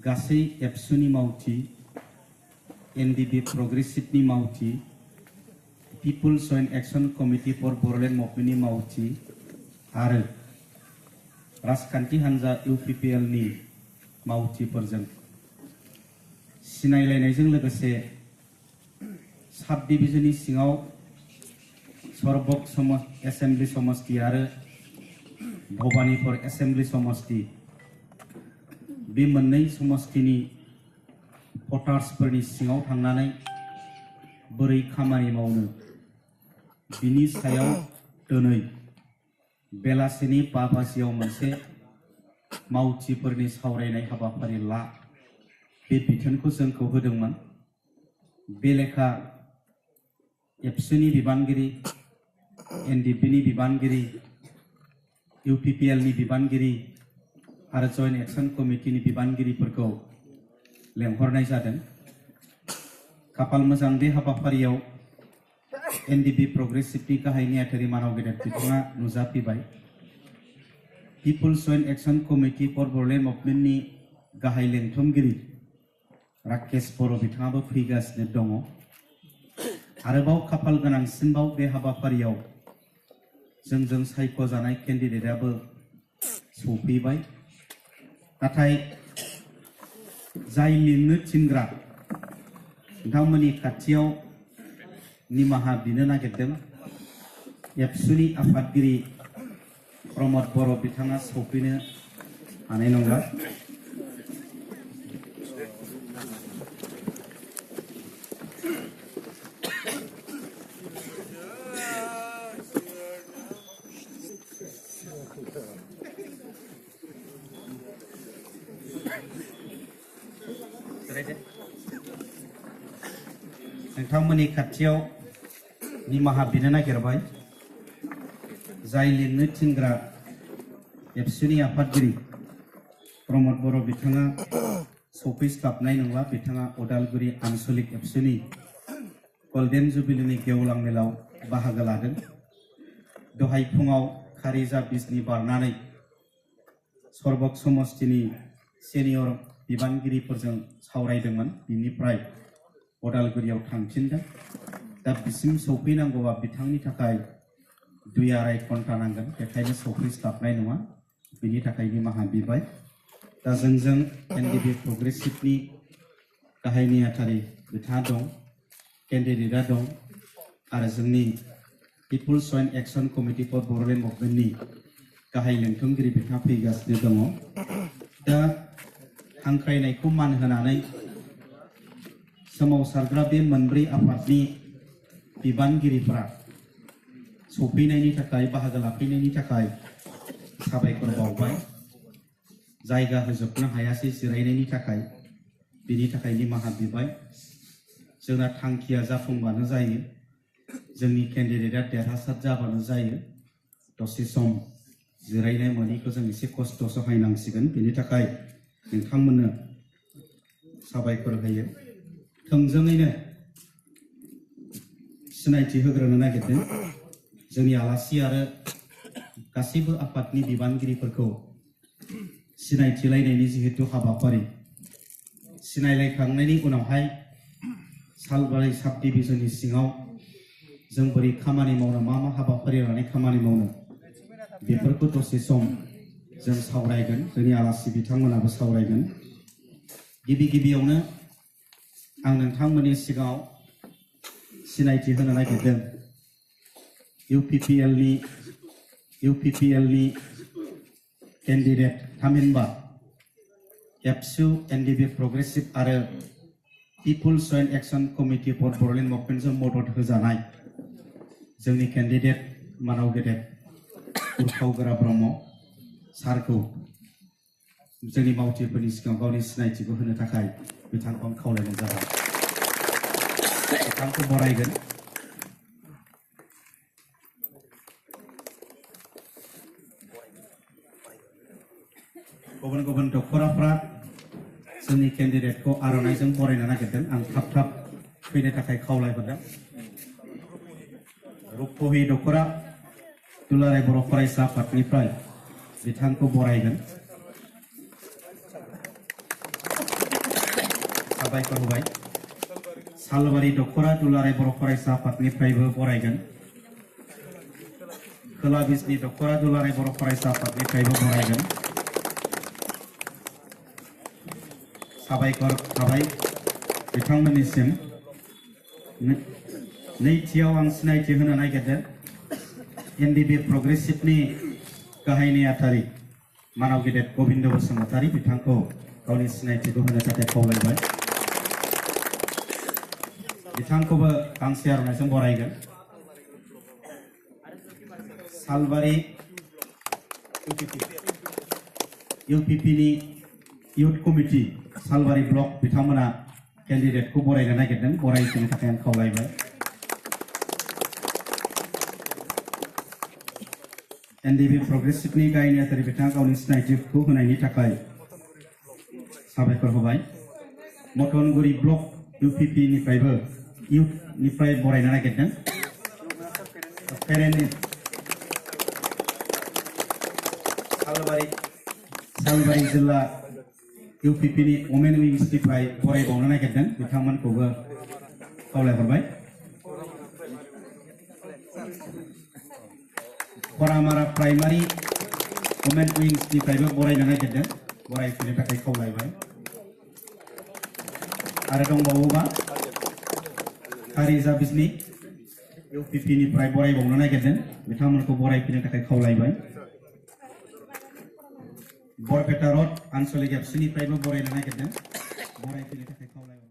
गासै एबसुनि मावथि एनडिबि प्रोग्रेसिभनि मावथि peoples joint action committee for Bodoland मुभमेन्टनि मावथि आरो राजखान्थि हान्जा इउपिपिएलनि मावथिफोरजों सिनायलायनायजों लोगोसे साब डिभिजननि सिङाव सरबक एसेम्बलि समष्टि आरो भबानिपुर एसेम्बलि समष्टि बे मोननै समष्टिनि भटार्सफोरनि सिङाव थांनानै बोरै खामानि मावनो बिनि सायाव दिनै बेलासिनि 5 बाजियाव मोनसे मावथिफोरनि सावरायनाय हाबाफारि ला बे बिथोनखौ जोंखौ होदोंमोन। बे लेखा एबसुनि बिबानगिरि एनडिपिनि बिबानगिरि इउपिपिएलनि बिबानगिरि आरो जइन्ट एक्शन कमिटिनि बिबानगिरिफोरखौ लेंहरनाय जादों। खाफाल मोजां बे हाबाफारियाव एनडिपि प्रोग्रेसिभनि गाहाय नेहाथारि मानाव गेदेर बिथाङा नुजाफैबाय। Peoples joint action committee for Bodoland मुभमेन्टनि गाहाय लेंथुमगिरि राकेश बर' बिथाङाबो फैगासिनो दङ। आरोबाव खाफाल गोनांसिनबाव बे हाबाफारियाव जोंजों सायख'जानाय केन्डिडेटआबो सफैबाय। नाथाय जाय लिंनो थिनग्रा बिथांमोननि खाथियाव निमाहा बिनो नागिरदों। एबसुनि आफादगिरि प्रमद बर' बिथाङा सफैनो हानाय नंला। नोंथांमोननि खाथियाव निमाहा बिनो नागिरबाय। जाय लिंनो थिनग्रा एबसुनि आफादगिरि प्रमद बर' बिथाङा सफैस्लाबनाय नंला। बिथाङा उदालगुरि आनसलिक एबसुनि गल्डेन जुबिलिनि गेवलां मेलाव बाहागो लादों। दहाय फुङाव खारिजा बिजनि बारनानै सरबक समष्टिनि सेनियर बिबानगिरिफोरजों सावरायदोंमोन। बिनिफ्राय उदालगुरियाव थांफिनदों। दा बिसिम सौफैनांगौबा बिथांनि थाखाय 2-2.5 घन्टा नांगोन। बेखायनो सौफैस्लाबनाय नङा। बिनि थाखाय निमाहा बिबाय। दा जोंजों एनडिपि प्रोग्रेसिभनि गाहाय नेहाथारि बिथाङा दं, केन्डिडेटआ दं आरो जोंनि peoples joint action committee for Bodoland मुभमेन्टनि गाहाय लेंथुमगिरि बिथाङा फैगासिनो दङ। दा हांख्रायनायखौ मान होनानै सोमावसारग्रा बे मोनब्रै आफादनि बिबानगिरिफोरा सफैनायनि थाखाय बाहागो लाफैनायनि थाखाय साबायखर बावबाय। जायगा होजोबनो हायासै जिरायनायनि थाखाय, बिनि थाखाय निमाहा बिबाय। जोंना थांखिया जाफुंबानो जायो, जोंनि केन्डिडेटआ देरहासार जाबानो जायो। दसे सम जिरायनाय मोनैखौ जों एसे खस्थ' सहायनांसिगोन। बिनि थाखाय नोंथांमोननो साबायखर होयो। थोंजोङैनो सिनायथि होग्रोनो नागिरदों। जोंनि आलासि आरो गासैबो आफादनि बिबानगिरिफोरखौ सिनायथिलायनायनि जिहेतु हाबाफारि, सिनायलायखांनायनि उनावहाय सालबारि साब डिभिजननि सिङाव जों बोरै खामानि मावनो, मा मा हाबाफारि लानानै खामानि मावनो, बेफोरखौ दसे सम जों सावरायगोन। जोंनि आलासि बिथांमोनाबो सावरायगोन। गिबियावनो आं नोंथांमोननि सिगाङाव सिनायथि होनो नागिरदों इउपिपिएलनि केन्डिडेट थामहिनबा एबसु एनडिपि प्रोग्रेसिभ आरो peoples joint action committee for Bodoland मुभमेन्टजों मदद होजानाय जोंनि केन्डिडेट मानाव गेदेर उर्खावगोरा ब्रह्म सारखौ जोंनि मावथिफोरनि सिगाङाव गावनि सिनायथिखौ होनो थाखाय बिथांखौ खावलायनाय जाबाय। बिथांखौ बरायगोन। गुबुन गुबुन डक्टरफ्रा जोंनि केन्डिडेटखौ आर'नाइजों बरायनो नागिरदों। आं थाब फैनो थाखाय खावलायहरदों। रुपहि डक्टरा दुलाराय बर' फरायसा आफादनिफ्राय बिथांखौ बरायगोन। साबायखर होबाय सालबारि दखरा दुलाराय बर' फरायसा आफादनिफ्रायबो बरायगोन खोला बिजनि दखरा दुलाराय बर' फरायसा आफादनिफ्रायबो बरायगोन साबायखर थाबाय बिथांमोननिसिम नैथियाव आं सिनायथि होनो नागिरदों एनडिबि प्रग्रेसिभनि गाहाय नेहाथारि मानाव गेदेर गोबिन्द बसुमतारी बिथांखौ गावनि सिनायथिखौ होनो थाखाय खावलायबाय बिथांखौबो गांसे आर'नाइजों बरायगोन सालबारि इउपिपिनि इउथ कमिटि सालबारि ब्लक बिथांमोना कैंडिडेटखौ बरायनो नागिरदों बरायनो थाखाय आं खावलायबाय एनडिबि प्रग्रेसिभनि गाहाय नेहाथारि बिथाङा गावनि सिनायथिखौ होनायनि थाखाय साबायखर होबाय मटनगुरि ब्लक इउपिपि निफ्रायबो इउथनिफ्राय बरायनो नागिरदों सालबारि जिल्ला इउपिपिनि वमेन विंसनिफ्राय बरायबावनो नागिरदों बिथांमोनखौबो खावलायहरबाय खरामारा प्राइमारि वमेन विंसनिफ्रायबो बरायनो नागिरदों बरायफैनो थाखाय खावलायबाय आरो दंबावोबा कारिजा बिजनि इउपिपिनिफ्राय बरायबावनो नागिरदों बिथांमोनखौ बरायफैनो थाखाय खावलायबाय बरपेटा रड आनसलिक एबसुनिफ्रायबो बरायनो नागिरदों बरायफैनो थाखाय खावलायबाय।